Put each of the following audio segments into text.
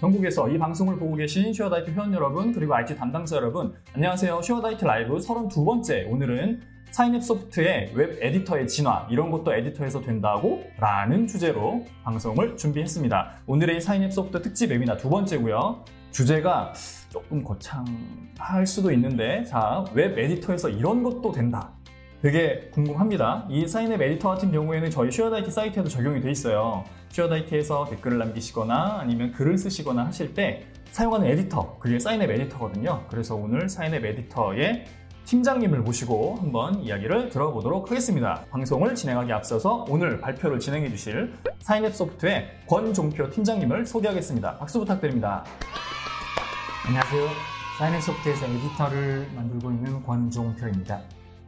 전국에서 이 방송을 보고 계신 슈어다이트 회원 여러분, 그리고 IT 담당자 여러분, 안녕하세요. 슈어다이트 라이브 32번째. 오늘은 사인앱 소프트의 웹 에디터의 진화, 이런 것도 에디터에서 된다고? 라는 주제로 방송을 준비했습니다. 오늘의 사인앱 소프트 특집 웨비나 두 번째고요. 주제가 조금 거창할 수도 있는데, 자, 웹 에디터에서 이런 것도 된다. 되게 궁금합니다. 이 사인앱 에디터 같은 경우에는 저희 슈어다이트 사이트에도 적용이 돼 있어요. 슈어다이트에서 댓글을 남기시거나 아니면 글을 쓰시거나 하실 때 사용하는 에디터, 그게 사인앱 에디터거든요. 그래서 오늘 사인앱 에디터의 팀장님을 모시고 한번 이야기를 들어보도록 하겠습니다. 방송을 진행하기 앞서서 오늘 발표를 진행해 주실 사인앱 소프트의 권종표 팀장님을 소개하겠습니다. 박수 부탁드립니다. 안녕하세요. 사인앱 소프트에서 에디터를 만들고 있는 권종표입니다.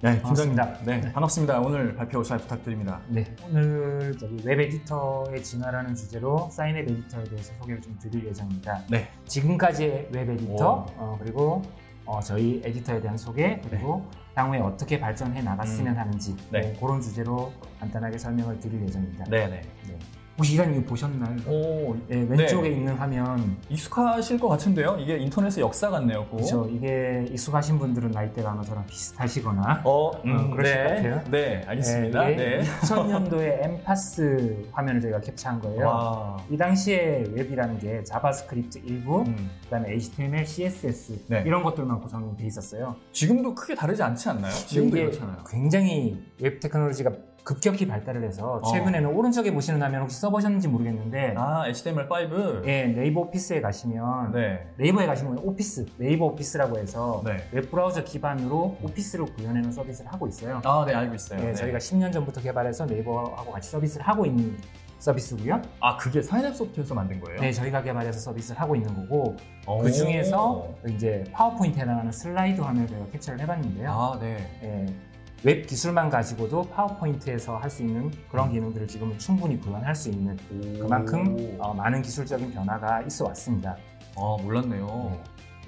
네, 팀장님. 반갑습니다. 네, 반갑습니다. 오늘 발표 잘 부탁드립니다. 네, 오늘 웹 에디터의 진화라는 주제로 사인앱 에디터에 대해서 소개를 좀 드릴 예정입니다. 네. 지금까지의 웹 에디터, 그리고 저희 에디터에 대한 소개, 그리고 향후에 어떻게 발전해 나갔으면 하는지, 그런 주제로 간단하게 설명을 드릴 예정입니다. 네네. 네. 혹시 이거 보셨나요? 네, 왼쪽에 있는 화면. 익숙하실 것 같은데요? 이게 인터넷의 역사 같네요. 그렇죠. 이게 익숙하신 분들은 나이대가 아마 저랑 비슷하시거나 그러실 것 같아요. 네, 알겠습니다. 네, 2000년도에 엠파스 화면을 저희가 캡처한 거예요. 와. 이 당시에 웹이라는 게 자바스크립트 일부, 그다음에 HTML, CSS 이런 것들만 구성이 돼 있었어요. 지금도 크게 다르지 않지 않나요? 지금도 이게 그렇잖아요. 굉장히 웹 테크놀로지가 급격히 발달을 해서 최근에는 오른쪽에 보시는 화면 혹시 써보셨는지 모르겠는데 HTML5? 네, 네이버 오피스에 가시면 네이버에 가시면 오피스, 네이버 오피스라고 해서 웹브라우저 기반으로 오피스를 구현해놓은 서비스를 하고 있어요. 네, 알고 있어요. 네, 저희가 10년 전부터 개발해서 네이버하고 같이 서비스를 하고 있는 서비스고요. 그게 사인앱 소프트에서 만든 거예요? 네, 저희가 개발해서 서비스를 하고 있는 거고 그 중에서 이제 파워포인트에 해당하는 슬라이드 화면을 저희가 캡처를 해봤는데요. 웹 기술만 가지고도 파워포인트에서 할 수 있는 그런 기능들을 지금은 충분히 구현할 수 있는 그만큼 많은 기술적인 변화가 있어 왔습니다. 몰랐네요.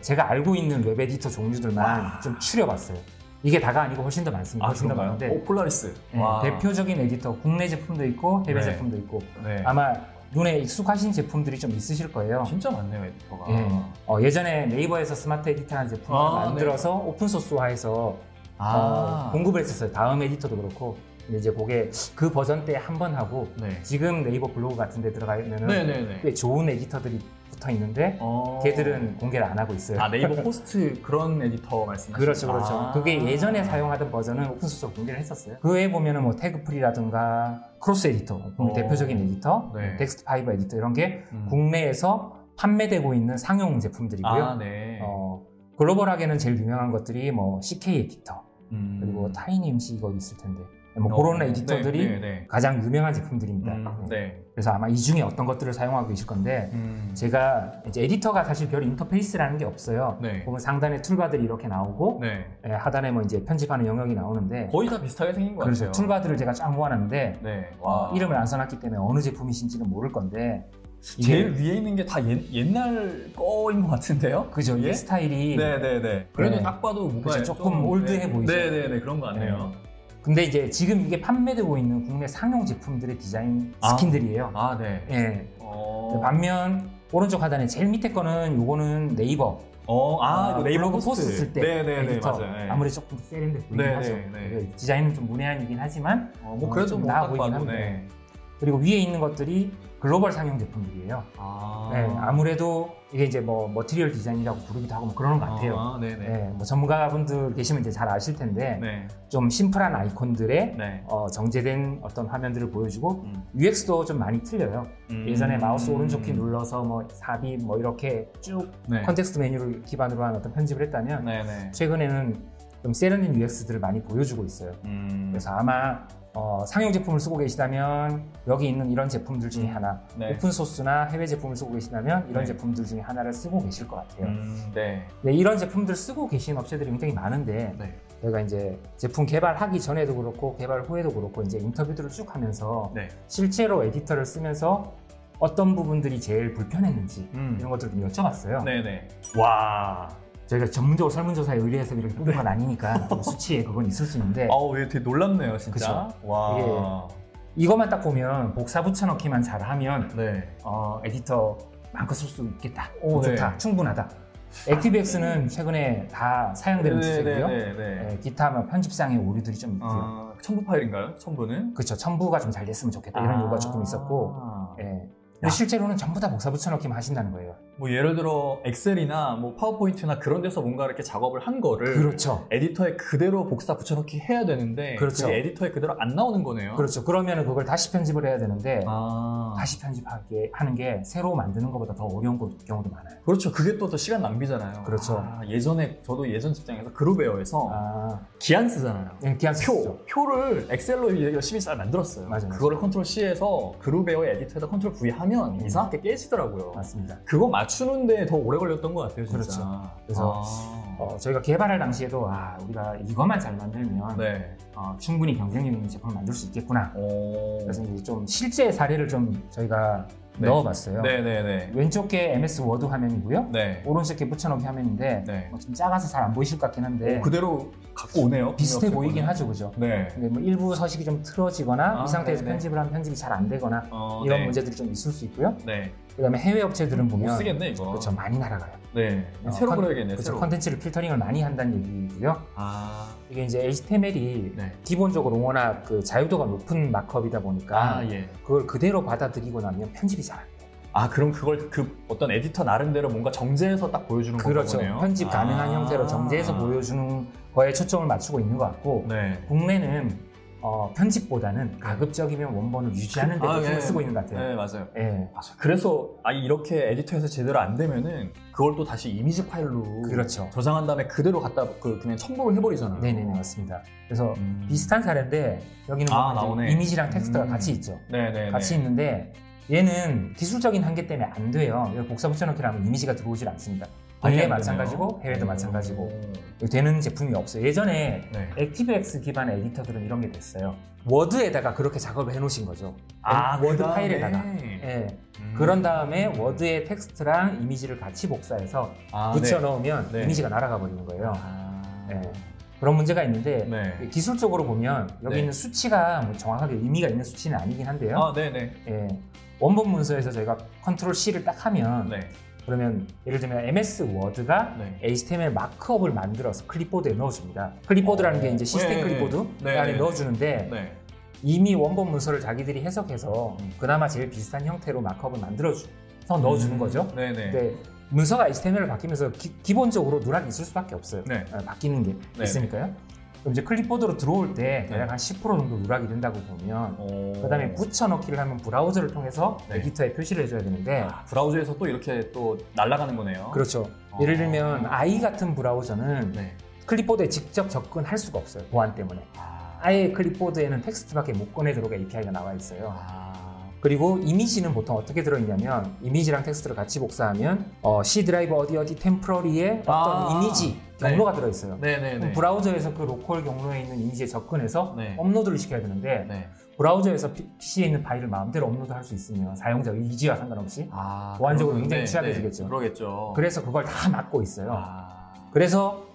제가 알고 있는 웹 에디터 종류들만 좀 추려봤어요. 이게 다가 아니고 훨씬 더 많습니다. 훨씬 더 많은데. 폴라리스. 대표적인 에디터, 국내 제품도 있고 해외 제품도 있고 아마 눈에 익숙하신 제품들이 좀 있으실 거예요. 진짜 많네요, 에디터가. 예전에 네이버에서 스마트 에디터라는 제품을 만들어서 오픈소스화해서 공급을 했었어요. 다음 에디터도 그렇고. 근데 이제 그게 그 버전 때 한 번 하고 지금 네이버 블로그 같은 데 들어가면은 꽤 좋은 에디터들이 붙어 있는데 걔들은 공개를 안 하고 있어요. 네이버 포스트 그런 에디터 말씀하시죠? 그렇죠, 그렇죠. 그게 예전에 사용하던 버전은 오픈소스로 공개를 했었어요. 그 외에 보면은 뭐 태그프리라든가 크로스 에디터, 대표적인 에디터, 텍스트 파이버 에디터 이런 게 국내에서 판매되고 있는 상용 제품들이고요. 글로벌하게는 제일 유명한 것들이 뭐 CK 에디터, 그리고 타이니 MC 이거 있을 텐데. 그런 에디터들이 가장 유명한 제품들입니다. 그래서 아마 이 중에 어떤 것들을 사용하고 계실 건데 제가 이제 에디터가 사실 별 인터페이스라는 게 없어요. 보면 상단에 툴바들이 이렇게 나오고 하단에 뭐 이제 편집하는 영역이 나오는데 거의 다 비슷하게 생긴 것 같아요. 그렇죠. 툴바들을 제가 쫙 모아놨는데 이름을 안 써놨기 때문에 어느 제품이신지는 모를 건데 제일 위에 있는 게 다 옛날 거인 것 같은데요? 그죠. 이게 스타일이 그래도 딱 봐도 뭔가 조금 올드해 보이죠. 그런 거 같네요. 근데 이제 지금 이게 판매되고 있는 국내 상용 제품들의 디자인 스킨들이에요. 반면 오른쪽 하단에 제일 밑에 거는 요거는 네이버. 이거 네이버 포스트 쓸 때 에디터. 맞아요. 아무래도 조금 세련돼 보이긴 하죠. 디자인은 좀 문외한이긴 하지만 그래도 좀 나아 보이긴 합니다. 그리고 위에 있는 것들이 글로벌 상용 제품들이에요. 아무래도 이게 이제 뭐 머티리얼 디자인이라고 부르기도 하고 뭐 그러는 것 같아요. 뭐 전문가분들 계시면 이제 잘 아실 텐데 좀 심플한 아이콘들의 정제된 어떤 화면들을 보여주고 UX도 좀 많이 틀려요. 예전에 마우스 오른쪽 키 눌러서 뭐 삽입 뭐 이렇게 쭉 컨텍스트 메뉴를 기반으로 한 어떤 편집을 했다면 최근에는 좀 세련된 UX들을 많이 보여주고 있어요. 그래서 아마 상용 제품을 쓰고 계시다면 여기 있는 이런 제품들 중에 하나, 오픈소스나 해외 제품을 쓰고 계시다면 이런 제품들 중에 하나를 쓰고 계실 것 같아요. 이런 제품들 쓰고 계신 업체들이 굉장히 많은데 저희가 이제 제품 개발하기 전에도 그렇고 개발 후에도 그렇고 이제 인터뷰들을 쭉 하면서 실제로 에디터를 쓰면서 어떤 부분들이 제일 불편했는지 이런 것들을 좀 여쭤봤어요. 와. 저희가 전문적으로 설문조사에 의뢰해서 이렇게 뽑은 건 아니니까 수치에 그건 있을 수 있는데 되게 놀랍네요 진짜. 그쵸? 와. 이것만 딱 보면 복사 붙여넣기만 잘하면 에디터 마음껏 쓸 수 있겠다. 오, 좋다. 네. 충분하다. 액티브엑스는 최근에 다 사용되는 추세고요. 네, 기타 뭐 편집상의 오류들이 좀 있고요. 첨부 파일인가요? 첨부는? 그렇죠. 첨부가 좀 잘 됐으면 좋겠다. 이런 요구가 조금 있었고 근데 실제로는 전부 다 복사 붙여넣기만 하신다는 거예요. 뭐 예를 들어 엑셀이나 뭐 파워포인트나 그런 데서 뭔가 이렇게 작업을 한 거를 그렇죠. 에디터에 그대로 복사 붙여넣기 해야 되는데 그렇죠. 그게 에디터에 그대로 안 나오는 거네요. 그렇죠. 그러면 그걸 다시 편집을 해야 되는데 다시 편집하게 하는 게 새로 만드는 것보다 더 어려운 경우도 많아요. 그렇죠. 그게 또 시간 낭비잖아요. 그렇죠. 예전에 저도 예전 직장에서 그룹웨어에서 기한 쓰잖아요. 네, 기한 쓰죠. 표를 엑셀로 열심히 잘 만들었어요. 맞아요. 그거를 컨트롤 C에서 그룹웨어 에디터에다 컨트롤 V 하면 이상하게 깨지더라고요. 맞습니다. 그거 맞추는데 더 오래 걸렸던 것 같아요, 진짜. 그렇죠. 그래서 저희가 개발할 당시에도 우리가 이것만 잘 만들면 충분히 경쟁력 있는 제품을 만들 수 있겠구나. 그래서 이제 좀 실제 사례를 좀 저희가 넣어봤어요. 네네네. 왼쪽 게 MS 워드 화면이고요. 네. 오른쪽 게 붙여넣기 화면인데 좀 작아서 잘 안 보이실 것 같긴 한데 그대로 갖고 오네요. 비슷해 보이긴 하죠, 그죠? 네. 근데 뭐 일부 서식이 좀 틀어지거나 이 상태에서 편집을 하면 편집이 잘 안 되거나 이런 문제들이 좀 있을 수 있고요. 그다음에 해외 업체들은 보면 못 쓰겠네 이거. 그렇죠, 많이 날아가요. 네. 새로 그려야겠네요. 그렇죠. 컨텐츠를 필터링을 많이 한다는 얘기고요. 이게 이제 HTML이 기본적으로 워낙 그 자유도가 높은 마크업이다 보니까 그걸 그대로 받아들이고 나면 편집이 잘 안 돼요. 그럼 그걸 어떤 에디터 나름대로 뭔가 정제해서 딱 보여주는 거네요. 그렇죠. 편집 가능한 형태로 정제해서 보여주는 거에 초점을 맞추고 있는 것 같고 국내는 편집보다는 가급적이면 원본을 유지하는 데 신경 쓰고 있는 것 같아요. 네, 맞아요. 맞아요. 그래서 이렇게 에디터에서 제대로 안 되면은 그걸 또 다시 이미지 파일로 그렇죠. 저장한 다음에 그대로 갖다 그냥 첨부를 해버리잖아요. 네네네, 맞습니다. 그래서 비슷한 사례인데 여기는 나오네. 이미지랑 텍스트가 같이 있죠. 네네. 같이 있는데 얘는 기술적인 한계 때문에 안 돼요. 복사 붙여넣기를 하면 이미지가 들어오질 않습니다. 국내 마찬가지고 해외도 마찬가지고 되는 제품이 없어요. 예전에 액티브엑스 기반 에디터들은 이런 게 됐어요. 워드에다가 그렇게 작업을 해놓으신 거죠. 워드 파일에다가. 그런 다음에 워드에 텍스트랑 이미지를 같이 복사해서 붙여넣으면 이미지가 날아가 버리는 거예요. 그런 문제가 있는데 기술적으로 보면 여기 있는 수치가 뭐 정확하게 의미가 있는 수치는 아니긴 한데요. 원본 문서에서 저희가 컨트롤 C를 딱 하면 그러면 예를 들면 MS 워드가 HTML 마크업을 만들어서 클립보드에 넣어줍니다. 클립보드라는 게 이제 시스템 클립보드 안에 넣어주는데 이미 원본 문서를 자기들이 해석해서 그나마 제일 비슷한 형태로 마크업을 만들어서 넣어주는 거죠. 근데 문서가 HTML로 바뀌면서 기본적으로 누락이 있을 수밖에 없어요. 바뀌는 게 있으니까요. 그럼 이제 클립보드로 들어올 때 대략 한 10% 정도 누락이 된다고 보면 그 다음에 붙여넣기를 하면 브라우저를 통해서 에디터에 표시를 해줘야 되는데 브라우저에서 또 이렇게 또 날아가는 거네요. 그렇죠. 예를 들면 i 같은 브라우저는 클립보드에 직접 접근할 수가 없어요. 보안 때문에. 아예 클립보드에는 텍스트밖에 못 꺼내도록 API가 나와 있어요. 그리고 이미지는 보통 어떻게 들어있냐면 이미지랑 텍스트를 같이 복사하면 C 드라이브 어디 템포러리에 어떤 이미지 경로가 들어있어요. 그럼 브라우저에서 그 로컬 경로에 있는 이미지에 접근해서 업로드를 시켜야 되는데 브라우저에서 PC에 있는 파일을 마음대로 업로드할 수 있으면 사용자 의지와 상관없이 보안적으로 굉장히 취약해지겠죠. 그러겠죠. 그래서 그걸 다 막고 있어요. 그래서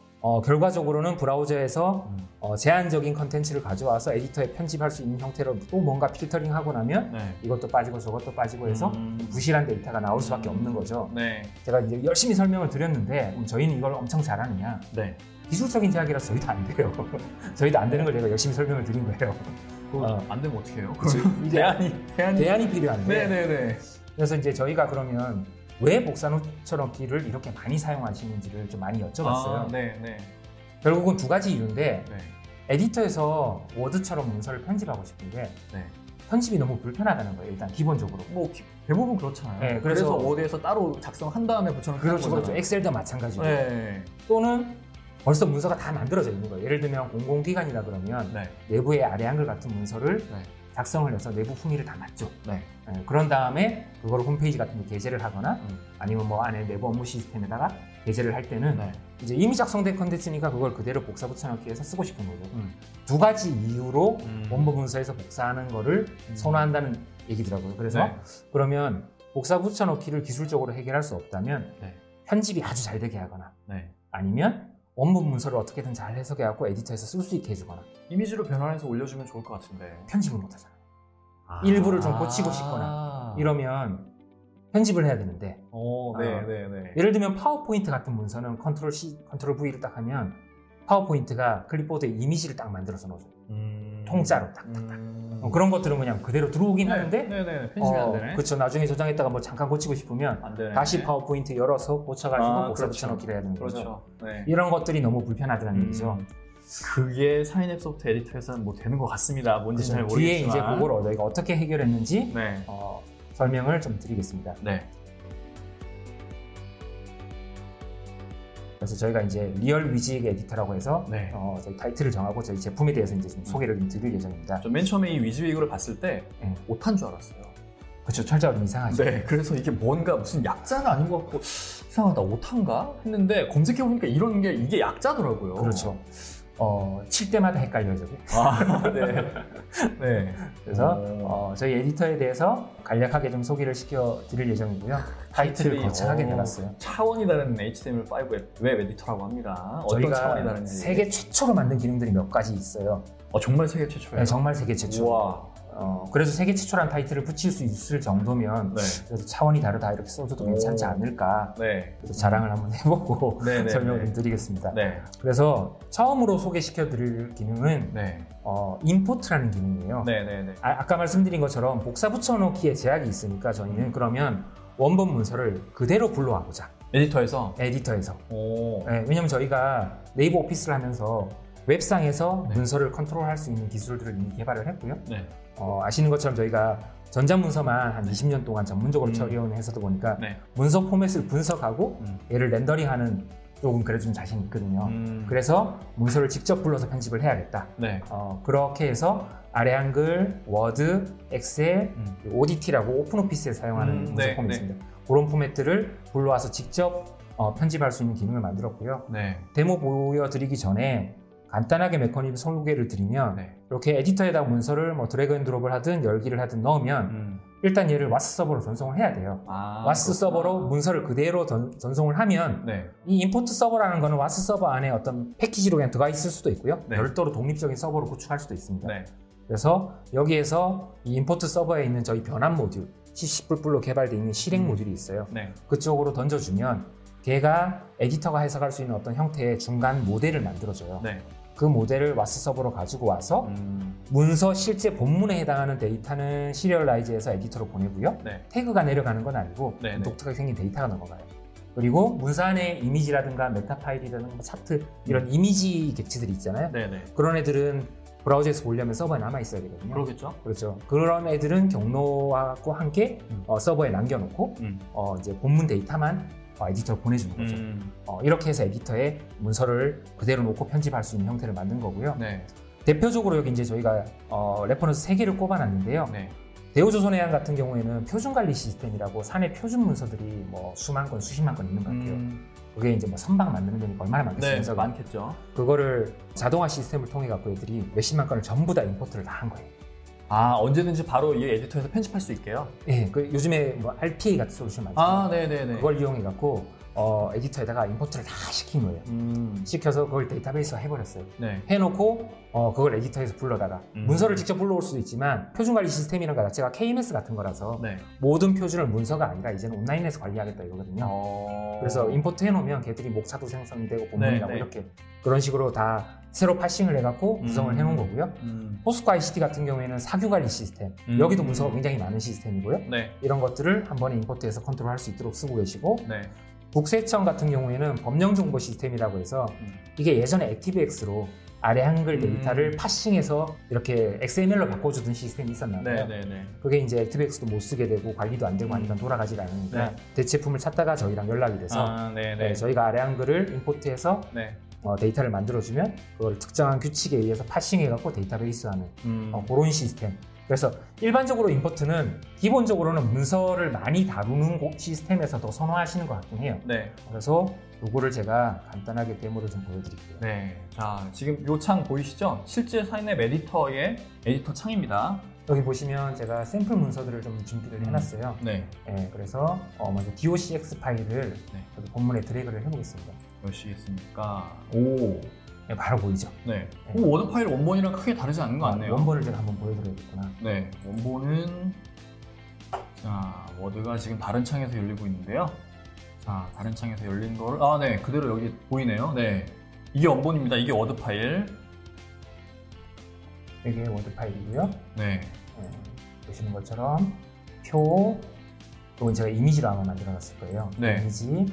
결과적으로는 브라우저에서 제한적인 컨텐츠를 가져와서 에디터에 편집할 수 있는 형태로 또 뭔가 필터링하고 나면 이것도 빠지고 저것도 빠지고 해서 부실한 데이터가 나올 수밖에 없는 거죠. 제가 이제 열심히 설명을 드렸는데 저희는 이걸 엄청 잘하느냐? 기술적인 제약이라서 저희도 안 돼요. 저희도 안 되는 걸 제가 열심히 설명을 드린 거예요. 안 되면 어떻게 해요? 대안이 필요한데. 네네네. 그래서 이제 저희가 그러면 왜 복사 붙여넣기를 이렇게 많이 사용하시는지를 좀 많이 여쭤봤어요. 결국은 두 가지 이유인데 에디터에서 워드처럼 문서를 편집하고 싶은데 편집이 너무 불편하다는 거예요. 일단 기본적으로. 뭐 대부분 그렇잖아요. 그래서 워드에서 따로 작성한 다음에 붙여넣기 하는 거잖아요. 그렇죠. 엑셀도 마찬가지고. 또는 벌써 문서가 다 만들어져 있는 거예요. 예를 들면 공공기관이라 그러면 내부에 아래 한글 같은 문서를 작성을 해서 내부 품위를 다 맞죠. 그런 다음에 그걸 홈페이지 같은 데 게재를 하거나 아니면 뭐 안에 내부 업무 시스템에다가 게재를 할 때는 이제 이미 작성된 컨텐츠니까 그걸 그대로 복사 붙여넣기 해서 쓰고 싶은 거고 두 가지 이유로 원본 문서에서 복사하는 거를 선호한다는 얘기더라고요. 그래서 그러면 복사 붙여넣기를 기술적으로 해결할 수 없다면 편집이 아주 잘 되게 하거나 아니면 원본 문서를 어떻게든 잘 해석해갖고 에디터에서 쓸 수 있게 해주거나 이미지로 변환해서 올려주면 좋을 것 같은데 편집을 못하잖아요. 일부를 좀 고치고 싶거나 이러면 편집을 해야 되는데 네네네. 예를 들면 파워포인트 같은 문서는 컨트롤 C, 컨트롤 V를 딱 하면 파워포인트가 클립보드에 이미지를 딱 만들어서 넣어줘요. 통짜로 탁탁탁. 그런 것들은 그냥 그대로 들어오긴 하는데 편집이 안 되네. 그렇죠. 나중에 저장했다가 뭐 잠깐 고치고 싶으면 안 되네. 다시 파워포인트 열어서 고쳐가지고 복사 그렇죠. 붙여넣기를 해야 되는 거죠. 그렇죠. 네. 이런 것들이 너무 불편하다는 얘기죠. 그게 사인앱 소프트 에디터에서는 뭐 되는 것 같습니다. 뭔지 잘 모르겠지만 뒤에 이제 그걸 저희가 어떻게 해결했는지 네. 설명을 좀 드리겠습니다. 네. 그래서 저희가 이제 리얼 위직 에디터라고 해서 네. 저희 타이틀을 정하고 저희 제품에 대해서 이제 좀 소개를 좀 드릴 예정입니다. 저 맨 처음에 이 위즈위그를 봤을 때 오타인 줄 알았어요. 그렇죠. 철자가 좀 이상하죠. 네. 그래서 이게 뭔가 무슨 약자는 아닌 것 같고 이상하다 오타인가 했는데 검색해보니까 이런 게 이게 약자더라고요. 그렇죠. 칠 때마다 헷갈려요, 저게. 네. 네. 그래서 저희 에디터에 대해서 간략하게 좀 소개를 시켜드릴 예정이고요. 타이틀을 거창하게 달았어요. 차원이 다른 HTML5 웹 에디터라고 합니다. 어떤 차원이 다른지. 세계 최초로 만든 기능들이 몇 가지 있어요. 정말 세계 최초예요? 네, 정말 세계 최초. 우와. 그래서 세계 최초라는 타이틀을 붙일 수 있을 정도면 그래도 차원이 다르다 이렇게 써줘도 괜찮지 않을까. 네. 그래서 자랑을 한번 해보고 설명을 좀 드리겠습니다. 네. 그래서 처음으로 소개시켜드릴 기능은 임포트라는 기능이에요. 네네네. 아까 말씀드린 것처럼 복사 붙여넣기에 제약이 있으니까 저희는 그러면 원본 문서를 그대로 불러와보자. 에디터에서. 네, 왜냐면 저희가 네이버 오피스를 하면서 웹상에서 문서를 컨트롤할 수 있는 기술들을 이미 개발을 했고요. 아시는 것처럼 저희가 전자문서만 한 20년 동안 전문적으로 처리해온 회사다 보니까 문서 포맷을 분석하고 얘를 렌더링하는 쪽은 그래도 좀 자신 있거든요. 그래서 문서를 직접 불러서 편집을 해야겠다. 그렇게 해서 아래 한글, 워드, 엑셀, ODT라고 오픈오피스에 사용하는 문서 포맷이 있습니다. 그런 포맷들을 불러와서 직접 편집할 수 있는 기능을 만들었고요. 데모 보여드리기 전에 간단하게 메커니즘 소개를 드리면 이렇게 에디터에다 문서를 뭐 드래그 앤 드롭을 하든 열기를 하든 넣으면 일단 얘를 와스 서버로 전송을 해야 돼요. 와스 서버로 문서를 그대로 전송을 하면 이 임포트 서버라는 거는 와스 서버 안에 어떤 패키지로 그냥 들어가 있을 수도 있고요. 별도로 독립적인 서버로 구축할 수도 있습니다. 그래서 여기에서 이 임포트 서버에 있는 저희 변환 모듈 C++로 개발되어 있는 실행 모듈이 있어요. 그쪽으로 던져주면 걔가 에디터가 해석할 수 있는 어떤 형태의 중간 모델을 만들어줘요. 그 모델을 와스 서버로 가지고 와서 문서 실제 본문에 해당하는 데이터는 시리얼라이즈해서 에디터로 보내고요. 태그가 내려가는 건 아니고 독특하게 생긴 데이터가 넘어가요. 그리고 문서 안에 이미지라든가 메타 파일이라든가 차트 이런 이미지 객체들이 있잖아요. 그런 애들은 브라우저에서 보려면 서버에 남아있어야 되거든요. 그렇겠죠. 그렇죠. 그런 애들은 경로와 함께 서버에 남겨놓고 이제 본문 데이터만 에디터로 보내주는 거죠. 이렇게 해서 에디터에 문서를 그대로 놓고 편집할 수 있는 형태를 만든 거고요. 대표적으로 여기 이제 저희가 레퍼런스 3개를 꼽아놨는데요. 대우조선해양 같은 경우에는 표준관리 시스템이라고 사내 표준 문서들이 뭐 수만 건, 수십만 건 있는 것 같아요. 그게 이제 뭐 선박 만드는 데니까 얼마나 많겠어요? 많겠죠. 그거를 자동화 시스템을 통해 갖고 애들이 몇십만 건을 전부 다 임포트를 다 한 거예요. 언제든지 바로 이 에디터에서 편집할 수 있게요? 요즘에 뭐 RPA 같은 솔루션 많잖아요. 네네네. 그걸 이용해 갖고 에디터에다가 임포트를 다 시킨 거예요. 시켜서 그걸 데이터베이스화 해버렸어요. 해놓고 그걸 에디터에서 불러다가 문서를 직접 불러올 수도 있지만 표준관리 시스템이라는 것 자체가 KMS 같은 거라서 모든 표준을 문서가 아니라 이제는 온라인에서 관리하겠다 이거거든요. 그래서 임포트 해놓으면 걔들이 목차도 생성되고 본문이라고 이렇게 그런 식으로 다 새로 파싱을 해갖고 구성을 해놓은 거고요. 포스코 ICT 같은 경우에는 사규관리 시스템, 여기도 문서가 굉장히 많은 시스템이고요. 이런 것들을 한 번에 임포트해서 컨트롤할 수 있도록 쓰고 계시고 국세청 같은 경우에는 법령정보 시스템이라고 해서 이게 예전에 액티브엑스로 아래 한글 데이터를 파싱해서 이렇게 XML로 바꿔주던 시스템이 있었나봐요. 그게 이제 액티브엑스도 못 쓰게 되고 관리도 안 되고 하니까 돌아가지 않으니까 대체품을 찾다가 저희랑 연락이 돼서 저희가 아래 한글을 임포트해서 데이터를 만들어주면 그걸 특정한 규칙에 의해서 파싱해갖고 데이터베이스하는 그런 시스템. 그래서 일반적으로 임포트는 기본적으로는 문서를 많이 다루는 시스템에서 더 선호하시는 것 같긴 해요. 그래서 요거를 제가 간단하게 데모를 좀 보여드릴게요. 자, 지금 요 창 보이시죠? 실제 사인앱 에디터의 에디터 창입니다. 여기 보시면 제가 샘플 문서들을 좀 준비를 해놨어요. 그래서 먼저 docx 파일을 여기 본문에 드래그를 해보겠습니다. 몇시겠습니까? 바로 보이죠? 워드 파일 원본이랑 크게 다르지 않는 거 같네요. 원본을 제가 한번 보여드려야겠구나. 원본은 자, 워드가 지금 다른 창에서 열리고 있는데요. 자, 다른 창에서 열린 거를 네, 그대로 여기 보이네요. 네, 이게 원본입니다. 이게 워드 파일. 이게 워드 파일이고요. 네. 보시는 것처럼 표, 또는 제가 이미지로 아마 만들어놨을 거예요. 네. 이미지,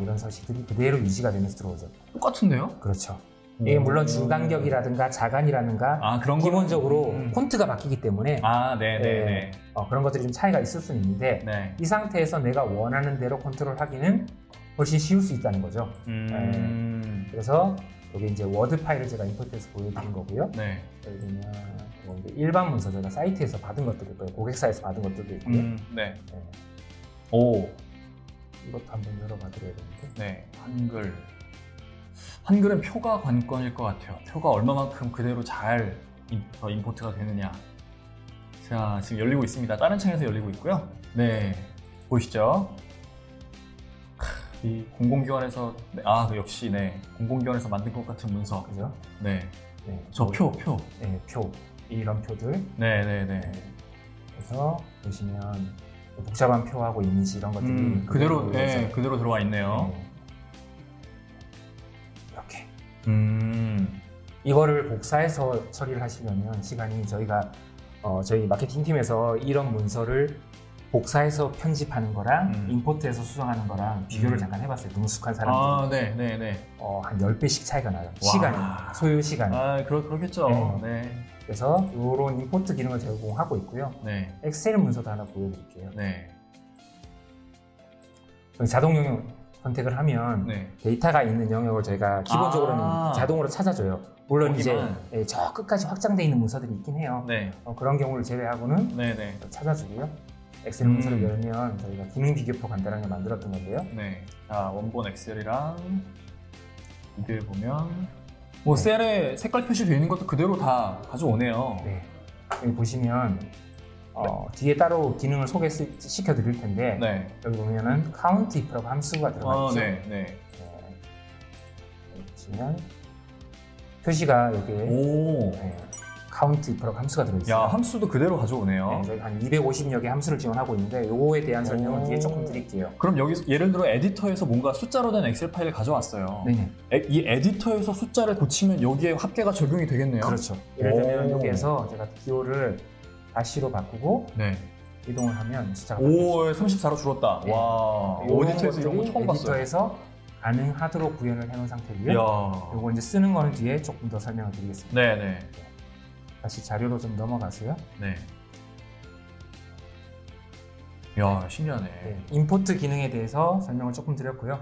이런 서식들이 그대로 유지가 되면서 들어오죠. 똑같은데요? 그렇죠. 이게 물론 주간격이라든가 자간이라든가 그런 기본적으로 폰트가 바뀌기 때문에 네네네. 그런 것들이 좀 차이가 있을 수는 있는데 네. 이 상태에서 내가 원하는 대로 컨트롤하기는 훨씬 쉬울 수 있다는 거죠. 그래서 여기 이제 워드 파일을 제가 임포트해서 보여드린 거고요. 네. 예를 들면 이제 일반 문서 저희가 사이트에서 받은 것들일 거예요. 고객사에서 받은 것들도 있고요. 네. 오. 이것도 한번 열어봐 드려야 되는데. 네. 한글은 표가 관건일 것 같아요. 표가 얼마만큼 그대로 잘 임포트가 되느냐. 자, 지금 열리고 있습니다. 다른 창에서 열리고 있고요. 네, 보이시죠? 이 공공기관에서 역시 네, 공공기관에서 만든 것 같은 문서. 그죠? 네, 네. 저 표. 네, 표. 이런 표들. 네. 그래서 보시면 복잡한 표하고 이미지 이런 것들이 그대로 들어와 있네요. 이렇게. 이거를 복사해서 처리를 하시려면 시간이 저희 마케팅 팀에서 이런 문서를 복사해서 편집하는 거랑 임포트해서 수정하는 거랑 비교를 잠깐 해봤어요. 능숙한 사람들이. 네. 한 10배씩 차이가 나요. 시간이, 소요 시간이. 그렇겠죠. 네. 그래서 이런 임포트 기능을 제공하고 있고요. 네. 엑셀 문서도 하나 보여드릴게요. 네. 자동 영역 선택을 하면 데이터가 있는 영역을 저희가 기본적으로는 자동으로 찾아줘요. 물론 거기만. 이제 저 끝까지 확장되어 있는 문서들이 있긴 해요. 네. 그런 경우를 제외하고는 찾아주고요. 엑셀 문서를 열면 저희가 기능 비교표 간단하게 만들었던 건데요. 네. 자, 원본 엑셀이랑 비교해보면 셀에 색깔 표시되어 있는 것도 그대로 다 가져오네요. 네. 여기 보시면 뒤에 따로 기능을 소개시켜 드릴 텐데 여기 보면은 count if라고 함수가 들어가 있죠. 보시면 표시가 여기에 count if라고 함수가 들어있어요. 함수도 그대로 가져오네요. 네, 저희 한 250여 개 함수를 지원하고 있는데 요거에 대한 설명은 뒤에 조금 드릴게요. 그럼 여기서 예를 들어 에디터에서 뭔가 숫자로 된 엑셀 파일을 가져왔어요. 네네. 이 에디터에서 숫자를 고치면 여기에 합계가 적용이 되겠네요. 그렇죠. 예를 들면 여기에서 제가 기호를 다시로 바꾸고 이동을 하면 숫자가 34로 줄었다. 네. 와, 에디터에서 이런 거 처음 봤어요. 에디터에서 가능하도록 구현을 해놓은 상태고요. 요거 이제 쓰는 거는 뒤에 조금 더 설명을 드리겠습니다. 네네. 다시 자료로 좀 넘어가세요. 네. 이야, 신기하네. 임포트 기능에 대해서 설명을 조금 드렸고요.